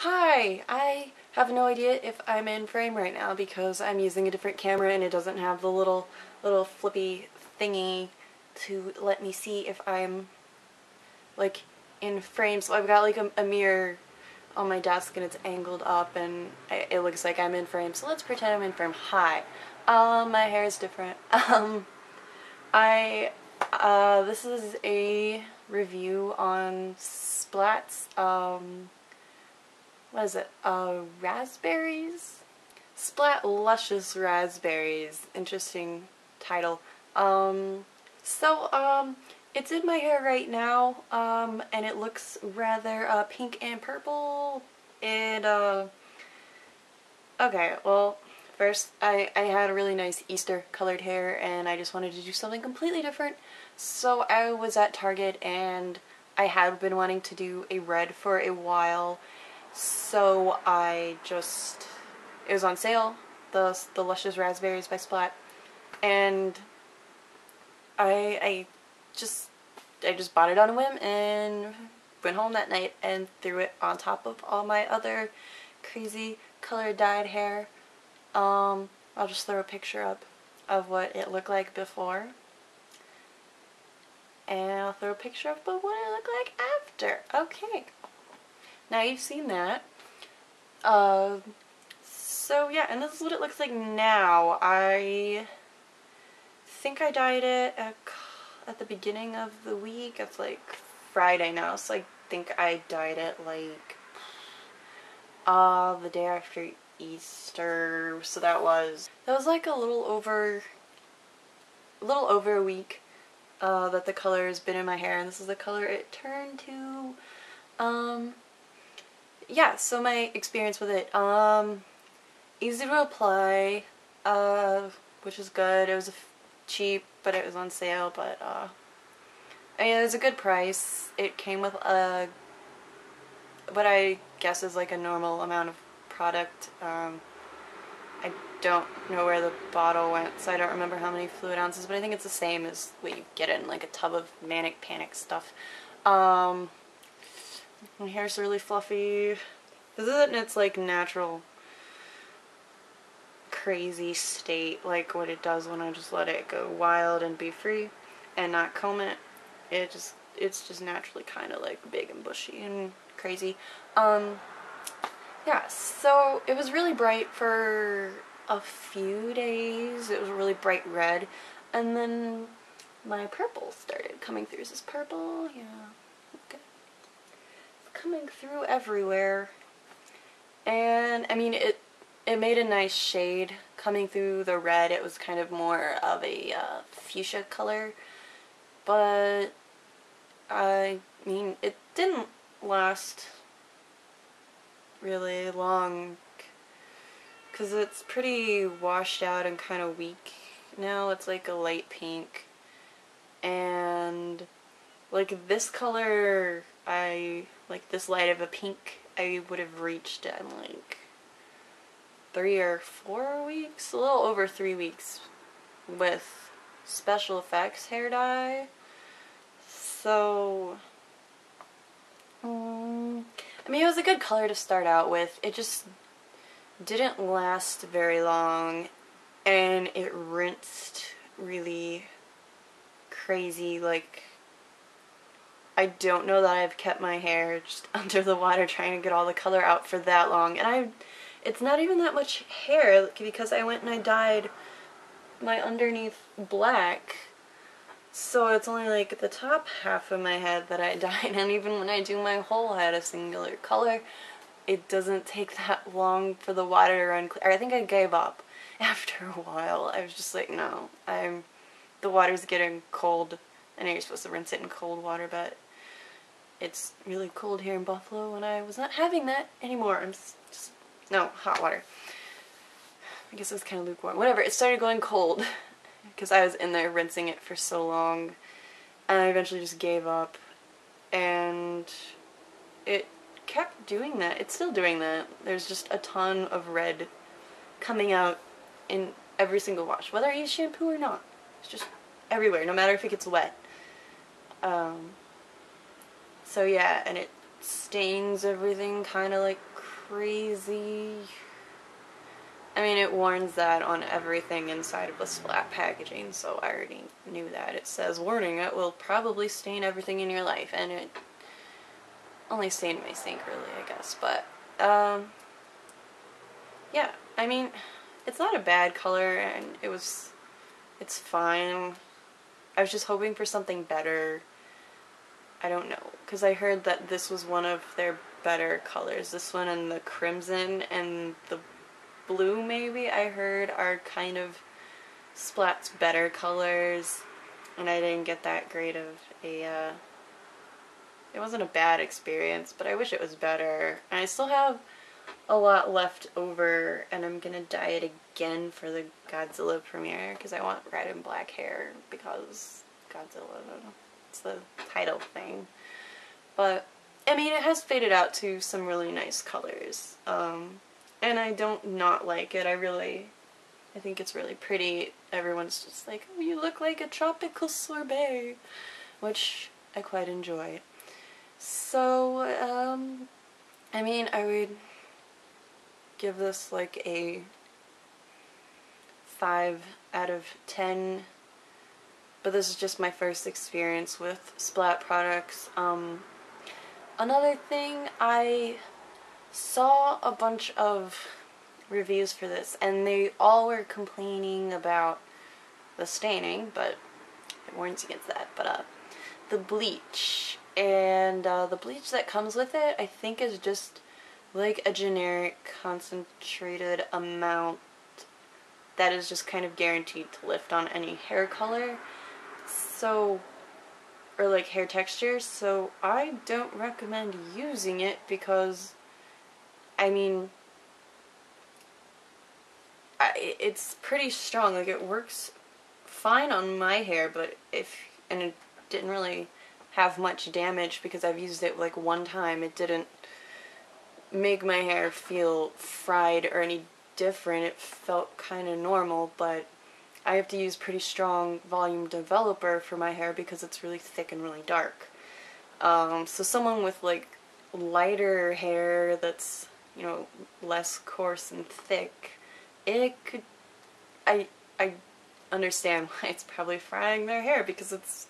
Hi! I have no idea if I'm in frame right now because I'm using a different camera and it doesn't have the little flippy thingy to let me see if I'm like in frame. So I've got like a mirror on my desk and it's angled up and it looks like I'm in frame. So let's pretend I'm in frame. Hi. My hair is different. This is a review on Splat's, what is it? Raspberries? Splat Luscious Raspberries. Interesting title. It's in my hair right now, and it looks rather, pink and purple, and, okay, well, first, I had a really nice Easter colored hair, and I just wanted to do something completely different, so I was at Target, and I had been wanting to do a red for a while, so it was on sale, the Luscious Raspberries by Splat, and I just bought it on a whim and went home that night and threw it on top of all my other crazy colored dyed hair. I'll just throw a picture up of what it looked like before, and I'll throw a picture up of what it looked like after. Okay, now you've seen that. So yeah, and this is what it looks like now. I think I dyed it at the beginning of the week. It's like Friday now, so I think I dyed it like the day after Easter. So that was like a little over a week that the color has been in my hair, and this is the color it turned to. Yeah, so my experience with it, easy to apply, which is good. It was cheap, but it was on sale, but I mean, it was a good price. It came with what I guess is like a normal amount of product. I don't know where the bottle went, so I don't remember how many fluid ounces, but I think it's the same as what you get in like a tub of Manic Panic stuff. My hair's really fluffy. This isn't its like natural crazy state like what it does when I just let it go wild and be free and not comb it. It's just naturally kind of like big and bushy and crazy. Yeah, so it was really bright for a few days. It was really bright red, and then my purple started coming through. Is this purple? Yeah. Okay. It's coming through everywhere. And I mean, it made a nice shade coming through the red. It was kind of more of a fuchsia color, but I mean, it didn't last really long because it's pretty washed out and kind of weak now. It's like a light pink, and like this color, like this light of a pink, I would have reached in like 3 or 4 weeks, a little over 3 weeks with special effects hair dye. So I mean, it was a good color to start out with. It just didn't last very long, and it rinsed really crazy. Like, I don't know that I've kept my hair just under the water trying to get all the color out for that long. And it's not even that much hair because I went and I dyed my underneath black. So it's only like the top half of my head that I dyed, and even when I do my whole head a singular color, it doesn't take that long for the water to run clear. I think I gave up after a while. I was just like, no, the water's getting cold. I know you're supposed to rinse it in cold water, but it's really cold here in Buffalo, and I was not having that anymore. No, hot water. I guess it was kind of lukewarm. Whatever, it started going cold because I was in there rinsing it for so long, and I eventually just gave up, and it kept doing that. It's still doing that. There's just a ton of red coming out in every single wash, whether I use shampoo or not. It's just everywhere, no matter if it gets wet. So yeah, and it stains everything kind of like crazy. I mean, it warns that on everything inside of the Splat packaging, so I already knew that. It says, warning, it will probably stain everything in your life, and it only stained my sink, really, I guess, but, yeah, I mean, it's not a bad color, and it's fine. I was just hoping for something better. I don't know, because I heard that this was one of their better colors. This one and the crimson and the blue, maybe, I heard are kind of Splat's better colors, and I didn't get that great of a, it wasn't a bad experience, but I wish it was better. And I still have a lot left over, and I'm gonna dye it again for the Godzilla premiere, because I want red and black hair, because Godzilla, it's the title thing. But, I mean, it has faded out to some really nice colors, and I don't not like it. I think it's really pretty. Everyone's just like, oh, you look like a tropical sorbet, which I quite enjoy. So, I mean, I would give this like a 5 out of 10, but this is just my first experience with Splat products. Another thing, I saw a bunch of reviews for this, and they all were complaining about the staining, but it warns against that, but the bleach, and the bleach that comes with it, I think is just like a generic concentrated amount that is just kind of guaranteed to lift on any hair color, so, or like hair texture, so I don't recommend using it because, I mean, it's pretty strong. Like, it works fine on my hair, but and it didn't really have much damage because I've used it like one time. It didn't make my hair feel fried or any different. It felt kind of normal, but I have to use pretty strong volume developer for my hair because it's really thick and really dark. So someone with like lighter hair that's, you know, less coarse and thick, it could, I understand why it's probably frying their hair because it's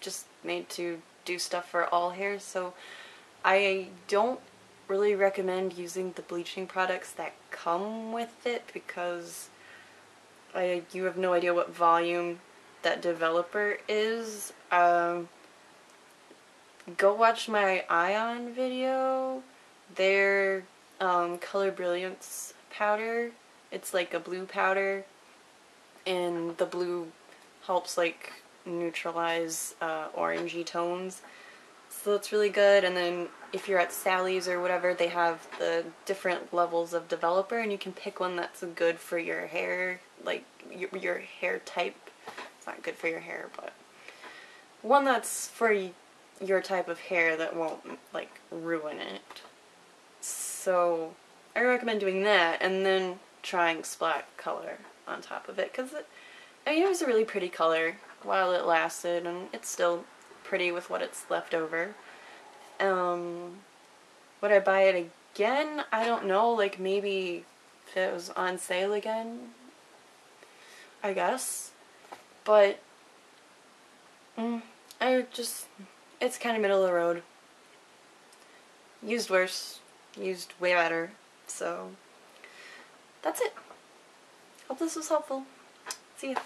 just made to do stuff for all hair, so I don't really recommend using the bleaching products that come with it because you have no idea what volume that developer is. Go watch my Ion video. Their Color Brilliance powder, it's like a blue powder, and the blue helps like neutralize orangey tones, so it's really good. And then if you're at Sally's or whatever, they have the different levels of developer, and you can pick one that's good for your hair, like your hair type. It's not good for your hair, but one that's for your type of hair that won't like ruin it. So I recommend doing that, and then trying Splat color on top of it, because I mean, it was a really pretty color while it lasted, and it's still pretty with what it's left over. Would I buy it again? I don't know, like maybe if it was on sale again, I guess. But it's kind of middle of the road. Used worse, used way better, so that's it. Hope this was helpful. See ya.